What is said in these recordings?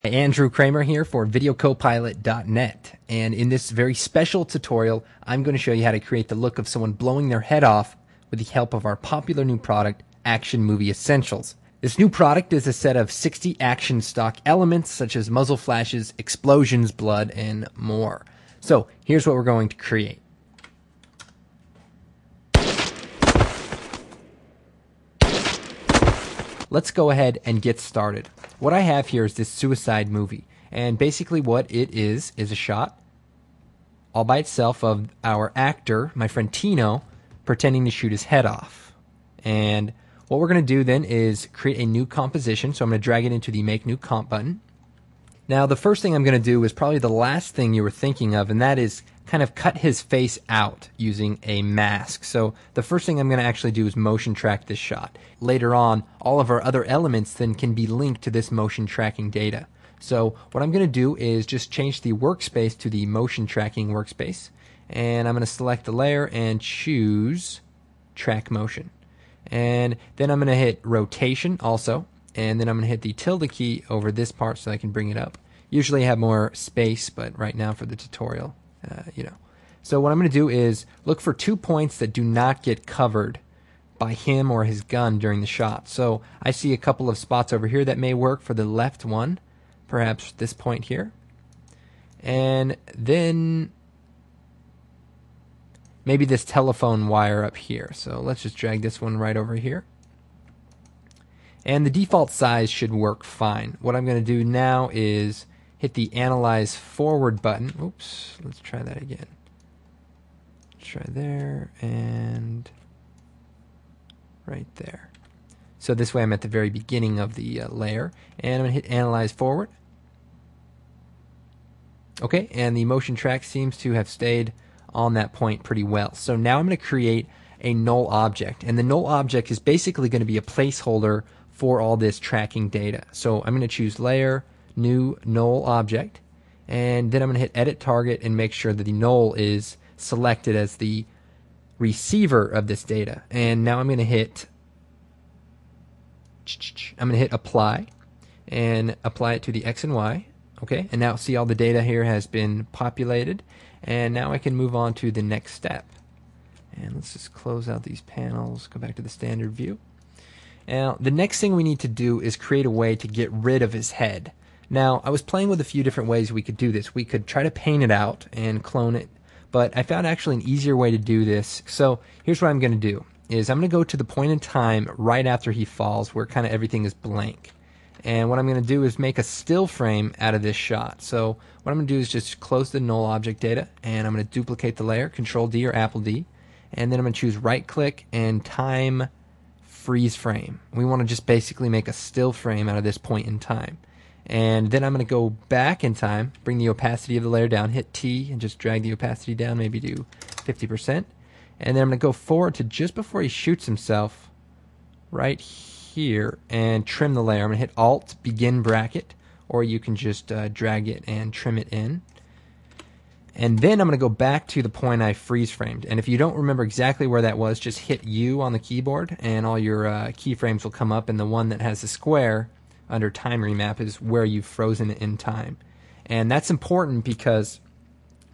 Hey, Andrew Kramer here for VideoCopilot.net, and in this very special tutorial I'm going to show you how to create the look of someone blowing their head off with the help of our popular new product, Action Movie Essentials. This new product is a set of 60 action stock elements such as muzzle flashes, explosions, blood, and more. So here's what we're going to create. Let's go ahead and get started. What I have here is this suicide movie, and basically what it is a shot all by itself of our actor, my friend Tino, pretending to shoot his head off. And what we're going to do then is create a new composition, so I'm going to drag it into the Make New Comp button. Now the first thing I'm going to do is probably the last thing you were thinking of, and that is kind of cut his face out using a mask. So the first thing I'm going to actually do is motion track this shot. Later on, all of our other elements then can be linked to this motion tracking data. So what I'm going to do is just change the workspace to the motion tracking workspace, and I'm going to select the layer and choose track motion. And then I'm going to hit rotation also, and then I'm going to hit the tilde key over this part so I can bring it up. Usually I have more space, but right now for the tutorial, So what I'm going to do is look for 2 points that do not get covered by him or his gun during the shot. So I see a couple of spots over here that may work for the left one, perhaps this point here. And then maybe this telephone wire up here. So let's just drag this one right over here. And the default size should work fine. What I'm going to do now is hit the Analyze Forward button. Oops, let's try that again. Try there and right there. So this way I'm at the very beginning of the layer, and I'm going to hit Analyze Forward. Okay, and the motion track seems to have stayed on that point pretty well. So now I'm going to create a null object, and the null object is basically going to be a placeholder for all this tracking data. So I'm going to choose Layer, New Null Object, and then I'm going to hit Edit Target and make sure that the null is selected as the receiver of this data. And now I'm going to hit Apply and apply it to the X and Y. Okay, and now see all the data here has been populated, and now I can move on to the next step. And let's just close out these panels, go back to the standard view. Now the next thing we need to do is create a way to get rid of his head. Now I was playing with a few different ways we could do this. We could try to paint it out and clone it, but I found actually an easier way to do this. So here's what I'm going to do is I'm going to go to the point in time right after he falls where kind of everything is blank. And what I'm going to do is make a still frame out of this shot. So what I'm going to do is just close the null object data, and I'm going to duplicate the layer, Control D or Apple D, and then I'm going to choose right click and time freeze frame. We want to just basically make a still frame out of this point in time. And then I'm going to go back in time, bring the opacity of the layer down, hit T and just drag the opacity down maybe to 50%. And then I'm going to go forward to just before he shoots himself right here and trim the layer. I'm going to hit Alt, begin bracket, or you can just drag it and trim it in. And then I'm going to go back to the point I freeze framed. And if you don't remember exactly where that was, just hit U on the keyboard and all your keyframes will come up, and the one that has the square under time remap is where you've frozen it in time. And that's important because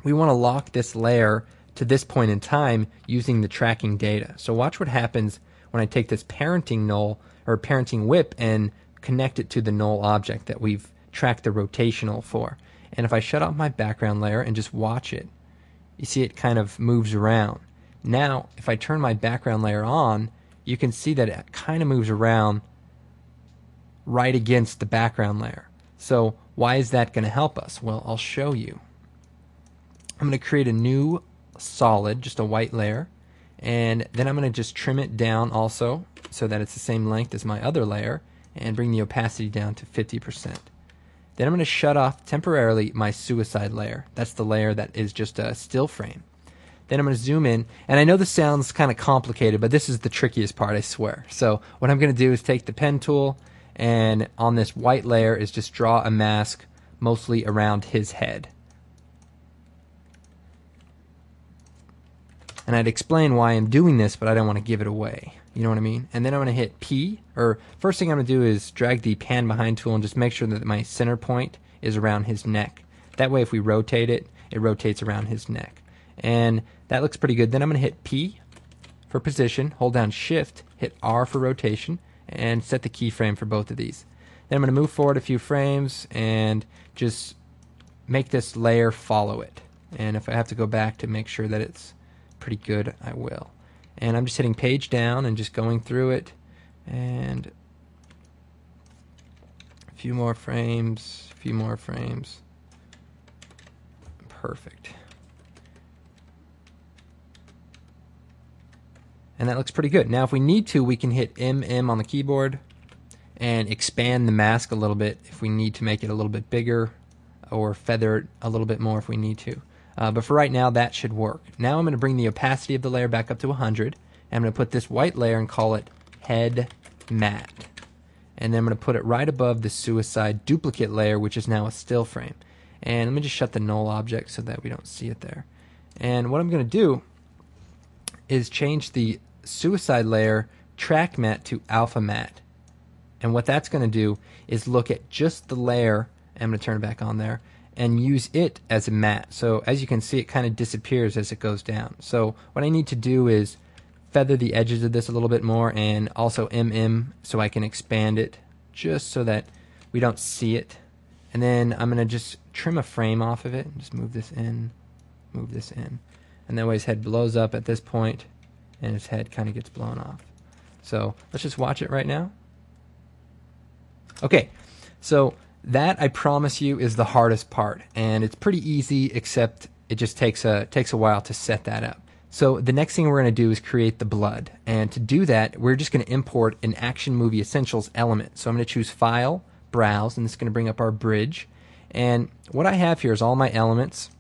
we want to lock this layer to this point in time using the tracking data. So watch what happens when I take this parenting null or parenting whip and connect it to the null object that we've tracked the rotational for. And if I shut off my background layer and just watch it, you see it kind of moves around. Now if I turn my background layer on, you can see that it kind of moves around right against the background layer. So why is that going to help us? Well, I'll show you. I'm going to create a new solid, just a white layer, and then I'm going to just trim it down also so that it's the same length as my other layer, and bring the opacity down to 50%. Then I'm going to shut off temporarily my suicide layer. That's the layer that is just a still frame. Then I'm going to zoom in, and I know this sounds kind of complicated, but this is the trickiest part, I swear. So what I'm going to do is take the pen tool, and on this white layer is just draw a mask mostly around his head. And I'd explain why I'm doing this, but I don't want to give it away. You know what I mean? And then I'm going to hit P, or first thing I'm going to do is drag the pan behind tool and just make sure that my center point is around his neck. That way if we rotate it, it rotates around his neck. And that looks pretty good. Then I'm going to hit P for position, hold down Shift, hit R for rotation, and set the keyframe for both of these. Then I'm going to move forward a few frames and just make this layer follow it. And if I have to go back to make sure that it's pretty good, I will. And I'm just hitting page down and just going through it, and a few more frames, a few more frames. Perfect. And that looks pretty good. Now if we need to, we can hit MM on the keyboard and expand the mask a little bit if we need to make it a little bit bigger, or feather it a little bit more if we need to. But for right now, that should work. Now I'm going to bring the opacity of the layer back up to 100. And I'm going to put this white layer and call it Head Matte. And then I'm going to put it right above the Suicide duplicate layer, which is now a still frame. And let me just shut the null object so that we don't see it there. And what I'm going to do is change the Suicide layer Track Matte to Alpha Matte. And what that's going to do is look at just the layer, and I'm going to turn it back on there, and use it as a matte. So as you can see, it kind of disappears as it goes down. So what I need to do is feather the edges of this a little bit more, and also MM so I can expand it just so that we don't see it. And then I'm going to just trim a frame off of it and just move this in, move this in. And that way his head blows up at this point and his head kind of gets blown off. So let's just watch it right now. Okay, so that, I promise you, is the hardest part, and it's pretty easy, except it just takes a while to set that up. So the next thing we're going to do is create the blood, and to do that, we're just going to import an Action Movie Essentials element. So I'm going to choose File, Browse, and it's going to bring up our bridge. And what I have here is all my elements.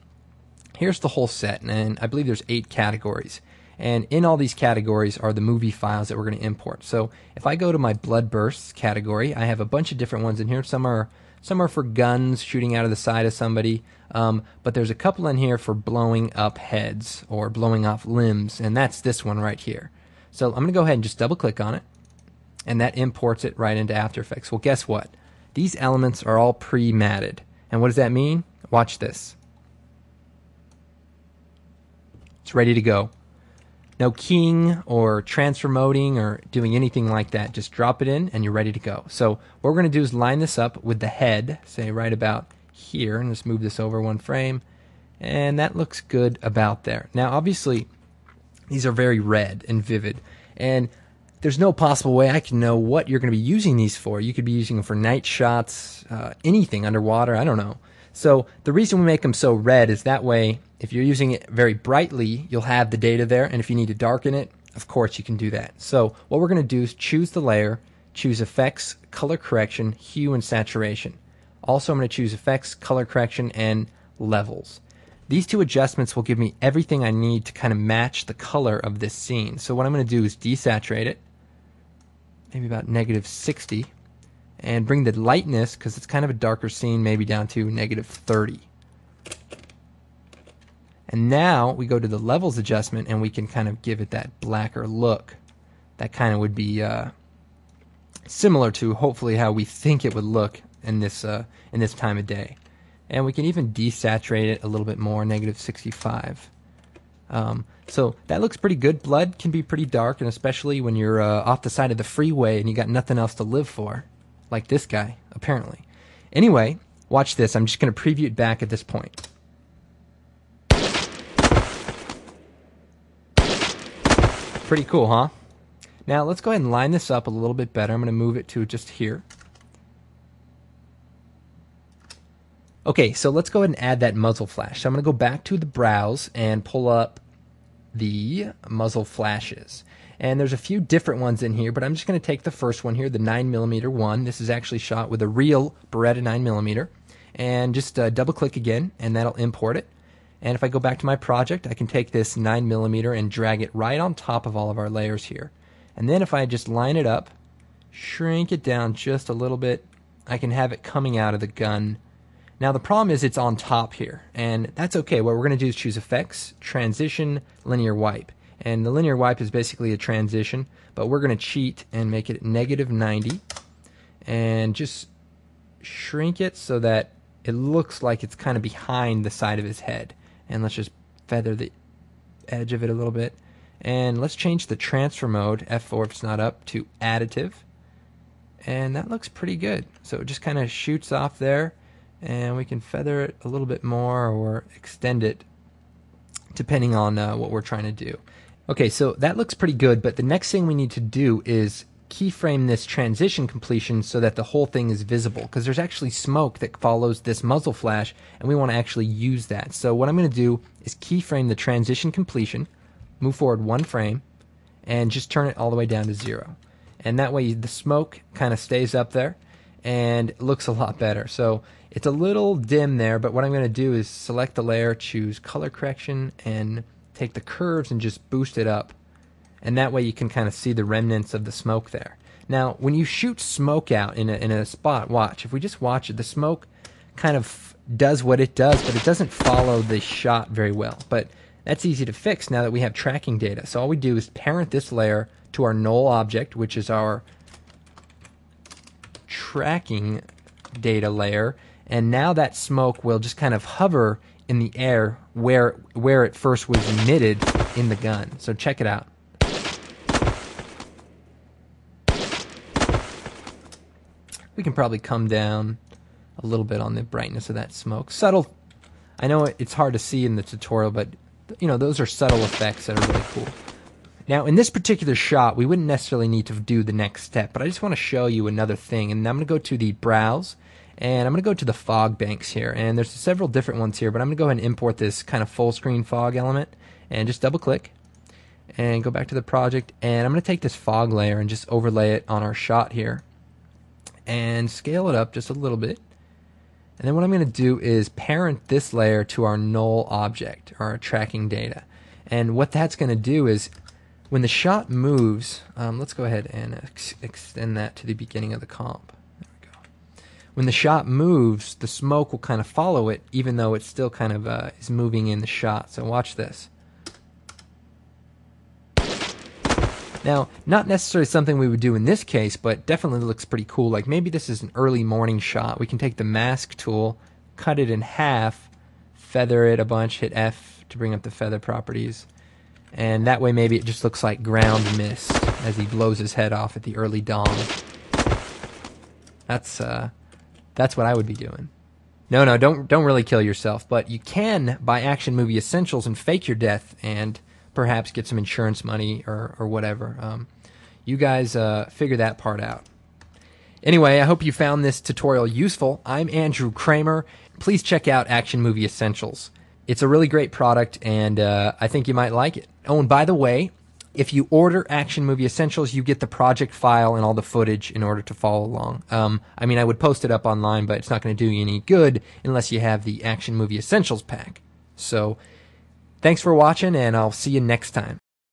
Here's the whole set, and I believe there's 8 categories. And in all these categories are the movie files that we're going to import. So if I go to my Blood Bursts category, I have a bunch of different ones in here. Some are for guns shooting out of the side of somebody, but there's a couple in here for blowing up heads or blowing off limbs, and that's this one right here. So I'm going to go ahead and just double click on it, and that imports it right into After Effects. Well, guess what? These elements are all pre-matted. And what does that mean? Watch this. It's ready to go. No keying or transformating or doing anything like that. Just drop it in and you're ready to go. So what we're going to do is line this up with the head, say right about here, and just move this over one frame, and that looks good about there. Now obviously these are very red and vivid, and there's no possible way I can know what you're going to be using these for. You could be using them for night shots, anything underwater, I don't know. So the reason we make them so red is that way, if you're using it very brightly, you'll have the data there, and if you need to darken it, of course you can do that. So what we're going to do is choose the layer, choose Effects, Color Correction, Hue, and Saturation. Also I'm going to choose Effects, Color Correction, and Levels. These 2 adjustments will give me everything I need to kind of match the color of this scene. So what I'm going to do is desaturate it, maybe about -60, and bring the lightness, because it's kind of a darker scene, maybe down to -30. And now we go to the levels adjustment, and we can kind of give it that blacker look. That kind of would be similar to hopefully how we think it would look in this time of day. And we can even desaturate it a little bit more, -65. So that looks pretty good. Blood can be pretty dark, and especially when you're off the side of the freeway and you got nothing else to live for, like this guy, apparently. Anyway, watch this. I'm just going to preview it back at this point. Pretty cool, huh? Now let's go ahead and line this up a little bit better. I'm going to move it to just here. Okay, so let's go ahead and add that muzzle flash. So I'm going to go back to the browse and pull up the muzzle flashes. And there's a few different ones in here, but I'm just going to take the first one here, the 9mm one. This is actually shot with a real Beretta 9mm. And just double click again, and that'll import it. And if I go back to my project, I can take this 9mm and drag it right on top of all of our layers here. And then if I just line it up, shrink it down just a little bit, I can have it coming out of the gun. Now the problem is it's on top here, and that's okay. What we're going to do is choose Effects, Transition, Linear Wipe. And the linear wipe is basically a transition, but we're going to cheat and make it -90 and just shrink it so that it looks like it's kind of behind the side of his head. And let's just feather the edge of it a little bit. And let's change the transfer mode, F4 if it's not up, to additive. And that looks pretty good. So it just kind of shoots off there, and we can feather it a little bit more or extend it depending on what we're trying to do. Okay, so that looks pretty good, but the next thing we need to do is keyframe this transition completion so that the whole thing is visible, because there's actually smoke that follows this muzzle flash, and we want to actually use that. So what I'm going to do is keyframe the transition completion, move forward 1 frame, and just turn it all the way down to 0. And that way the smoke kind of stays up there and it looks a lot better. So it's a little dim there, but what I'm going to do is select the layer, choose color correction, and take the curves and just boost it up. And that way you can kind of see the remnants of the smoke there. Now, when you shoot smoke out in a spot, watch. If we just watch it, the smoke kind of does what it does, but it doesn't follow the shot very well. But that's easy to fix now that we have tracking data. So all we do is parent this layer to our null object, which is our tracking data layer. And now that smoke will just kind of hover in the air where it first was emitted in the gun. So check it out. We can probably come down a little bit on the brightness of that smoke. Subtle. I know it's hard to see in the tutorial, but you know, those are subtle effects that are really cool. Now, in this particular shot, we wouldn't necessarily need to do the next step, but I just want to show you another thing. And I'm going to go to the browse, and I'm going to go to the fog banks here. And there's several different ones here, but I'm going to go ahead and import this kind of full screen fog element, and just double click and go back to the project. And I'm going to take this fog layer and just overlay it on our shot here and scale it up just a little bit. And then what I'm going to do is parent this layer to our null object, or our tracking data. And what that's going to do is, when the shot moves, let's go ahead and extend that to the beginning of the comp. There we go. When the shot moves, the smoke will kind of follow it, even though it still kind of is moving in the shot. So watch this. Now, not necessarily something we would do in this case, but definitely looks pretty cool. Like maybe this is an early morning shot. We can take the mask tool, cut it in half, feather it a bunch, hit F to bring up the feather properties. And that way maybe it just looks like ground mist as he blows his head off at the early dawn. That's what I would be doing. No, don't really kill yourself, but you can buy Action Movie Essentials and fake your death and perhaps get some insurance money or whatever. You guys figure that part out. Anyway, I hope you found this tutorial useful. I'm Andrew Kramer. Please check out Action Movie Essentials. It's a really great product, and I think you might like it. Oh, and by the way, if you order Action Movie Essentials, you get the project file and all the footage in order to follow along. I mean, I would post it up online, but it's not going to do you any good unless you have the Action Movie Essentials pack. So, thanks for watching, and I'll see you next time.